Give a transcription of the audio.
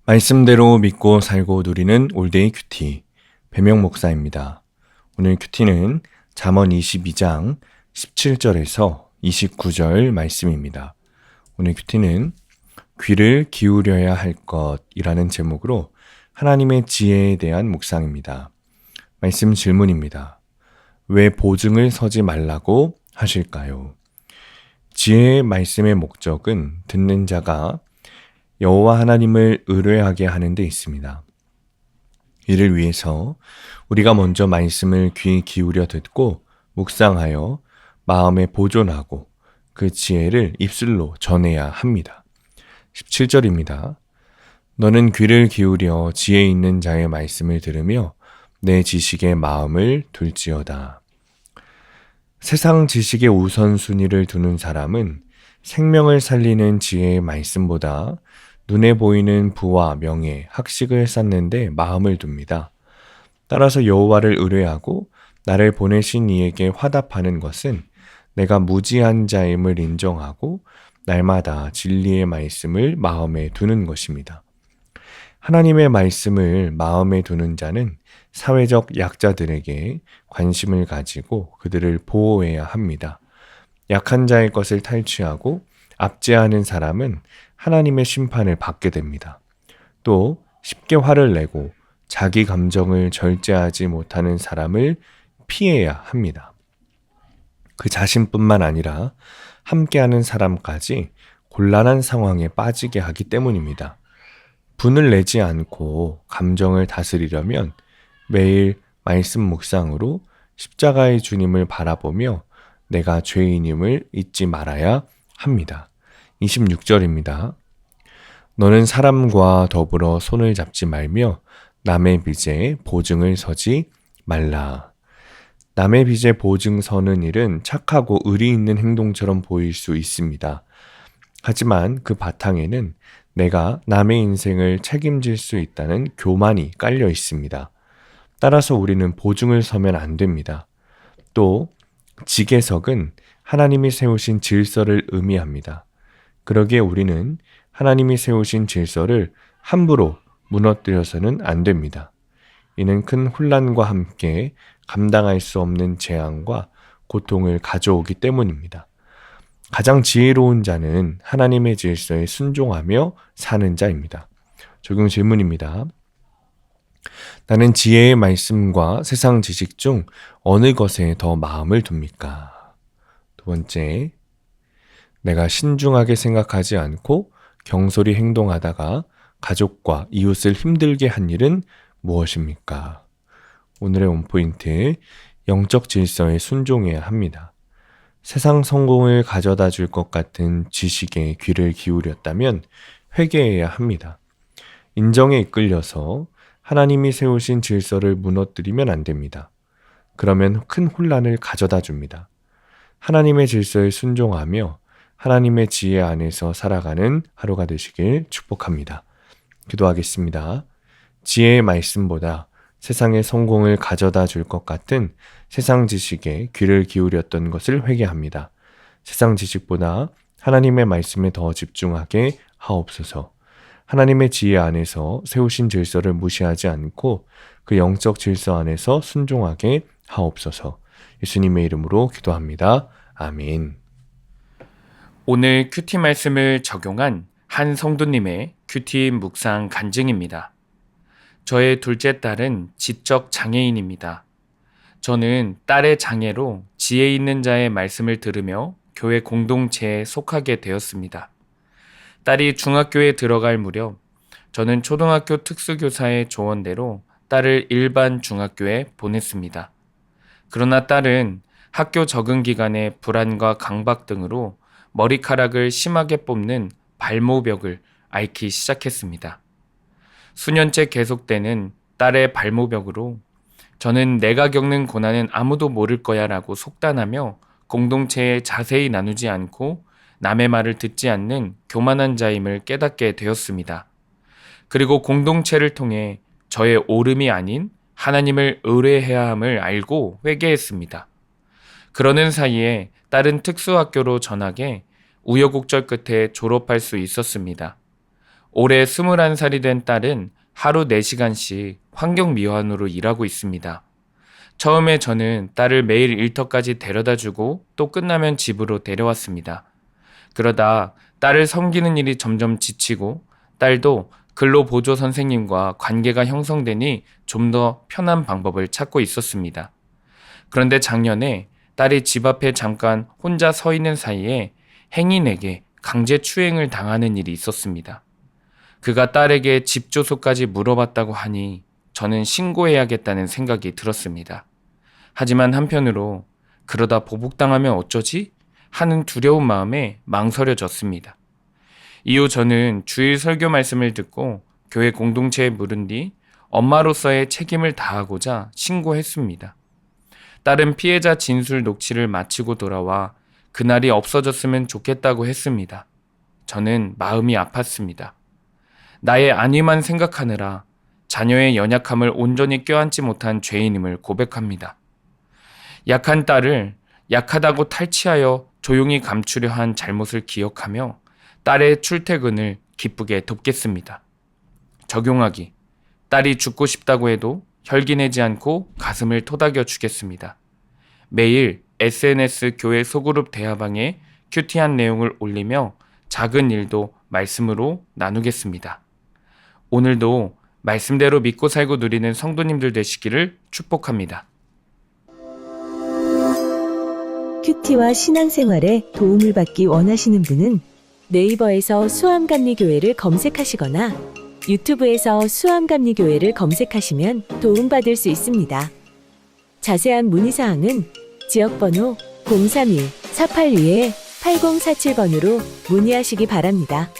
말씀대로 믿고 살고 누리는 올데이 큐티 배명 목사입니다. 오늘 큐티는 잠언 22장 17절에서 29절 말씀입니다. 오늘 큐티는 귀를 기울여야 할 것이라는 제목으로 하나님의 지혜에 대한 묵상입니다. 말씀 질문입니다. 왜 보증을 서지 말라고 하실까요? 지혜의 말씀의 목적은 듣는 자가 여호와 하나님을 의뢰하게 하는 데 있습니다. 이를 위해서 우리가 먼저 말씀을 귀 기울여 듣고 묵상하여 마음에 보존하고 그 지혜를 입술로 전해야 합니다. 17절입니다. 너는 귀를 기울여 지혜 있는 자의 말씀을 들으며 내 지식에 마음을 둘지어다. 세상 지식의 우선순위를 두는 사람은 생명을 살리는 지혜의 말씀보다 눈에 보이는 부와 명예, 학식을 쌓는데 마음을 둡니다. 따라서 여호와를 의뢰하고 나를 보내신 이에게 화답하는 것은 내가 무지한 자임을 인정하고 날마다 진리의 말씀을 마음에 두는 것입니다. 하나님의 말씀을 마음에 두는 자는 사회적 약자들에게 관심을 가지고 그들을 보호해야 합니다. 약한 자의 것을 탈취하고 압제하는 사람은 하나님의 심판을 받게 됩니다. 또 쉽게 화를 내고 자기 감정을 절제하지 못하는 사람을 피해야 합니다. 그 자신뿐만 아니라 함께하는 사람까지 곤란한 상황에 빠지게 하기 때문입니다. 분을 내지 않고 감정을 다스리려면 매일 말씀 묵상으로 십자가의 주님을 바라보며 내가 죄인임을 잊지 말아야 합니다. 26절입니다. 너는 사람과 더불어 손을 잡지 말며 남의 빚에 보증을 서지 말라. 남의 빚에 보증 서는 일은 착하고 의리 있는 행동처럼 보일 수 있습니다. 하지만 그 바탕에는 내가 남의 인생을 책임질 수 있다는 교만이 깔려 있습니다. 따라서 우리는 보증을 서면 안 됩니다. 또 직계석은 하나님이 세우신 질서를 의미합니다. 그러기에 우리는 하나님이 세우신 질서를 함부로 무너뜨려서는 안 됩니다. 이는 큰 혼란과 함께 감당할 수 없는 재앙과 고통을 가져오기 때문입니다. 가장 지혜로운 자는 하나님의 질서에 순종하며 사는 자입니다. 적용 질문입니다. 나는 지혜의 말씀과 세상 지식 중 어느 것에 더 마음을 둡니까? 두 번째, 내가 신중하게 생각하지 않고 경솔히 행동하다가 가족과 이웃을 힘들게 한 일은 무엇입니까? 오늘의 원포인트, 영적 질서에 순종해야 합니다. 세상 성공을 가져다 줄 것 같은 지식에 귀를 기울였다면 회개해야 합니다. 인정에 이끌려서 하나님이 세우신 질서를 무너뜨리면 안 됩니다. 그러면 큰 혼란을 가져다 줍니다. 하나님의 질서에 순종하며 하나님의 지혜 안에서 살아가는 하루가 되시길 축복합니다. 기도하겠습니다. 지혜의 말씀보다 세상의 성공을 가져다 줄 것 같은 세상 지식에 귀를 기울였던 것을 회개합니다. 세상 지식보다 하나님의 말씀에 더 집중하게 하옵소서. 하나님의 지혜 안에서 세우신 질서를 무시하지 않고 그 영적 질서 안에서 순종하게 하옵소서. 예수님의 이름으로 기도합니다. 아멘. 오늘 큐티 말씀을 적용한 한 성도님의 큐티 묵상 간증입니다. 저의 둘째 딸은 지적 장애인입니다. 저는 딸의 장애로 지혜 있는 자의 말씀을 들으며 교회 공동체에 속하게 되었습니다. 딸이 중학교에 들어갈 무렵 저는 초등학교 특수교사의 조언대로 딸을 일반 중학교에 보냈습니다. 그러나 딸은 학교 적응 기간에 불안과 강박 등으로 머리카락을 심하게 뽑는 발모벽을 앓기 시작했습니다. 수년째 계속되는 딸의 발모벽으로 저는 내가 겪는 고난은 아무도 모를 거야 라고 속단하며 공동체에 자세히 나누지 않고 남의 말을 듣지 않는 교만한 자임을 깨닫게 되었습니다. 그리고 공동체를 통해 저의 옳음이 아닌 하나님을 의뢰해야 함을 알고 회개했습니다. 그러는 사이에 딸은 특수학교로 전학해 우여곡절 끝에 졸업할 수 있었습니다. 올해 21살이 된 딸은 하루 4시간씩 환경미화원으로 일하고 있습니다. 처음에 저는 딸을 매일 일터까지 데려다주고 또 끝나면 집으로 데려왔습니다. 그러다 딸을 섬기는 일이 점점 지치고 딸도 근로보조 선생님과 관계가 형성되니 좀 더 편한 방법을 찾고 있었습니다. 그런데 작년에 딸이 집 앞에 잠깐 혼자 서 있는 사이에 행인에게 강제추행을 당하는 일이 있었습니다. 그가 딸에게 집 주소까지 물어봤다고 하니 저는 신고해야겠다는 생각이 들었습니다. 하지만 한편으로 그러다 보복당하면 어쩌지? 하는 두려운 마음에 망설여졌습니다. 이후 저는 주일 설교 말씀을 듣고 교회 공동체에 물은 뒤 엄마로서의 책임을 다하고자 신고했습니다. 딸은 피해자 진술 녹취를 마치고 돌아와 그날이 없어졌으면 좋겠다고 했습니다. 저는 마음이 아팠습니다. 나의 안위만 생각하느라 자녀의 연약함을 온전히 껴안지 못한 죄인임을 고백합니다. 약한 딸을 약하다고 탈취하여 조용히 감추려 한 잘못을 기억하며 딸의 출퇴근을 기쁘게 돕겠습니다. 적용하기. 딸이 죽고 싶다고 해도 혈기 내지 않고 가슴을 토닥여 주겠습니다. 매일 SNS 교회 소그룹 대화방에 큐티한 내용을 올리며 작은 일도 말씀으로 나누겠습니다. 오늘도 말씀대로 믿고 살고 누리는 성도님들 되시기를 축복합니다. 큐티와 신앙생활에 도움을 받기 원하시는 분은 네이버에서 수암감리교회를 검색하시거나 유튜브에서 수암감리교회를 검색하시면 도움받을 수 있습니다. 자세한 문의사항은 지역번호 031-482-8047번으로 문의하시기 바랍니다.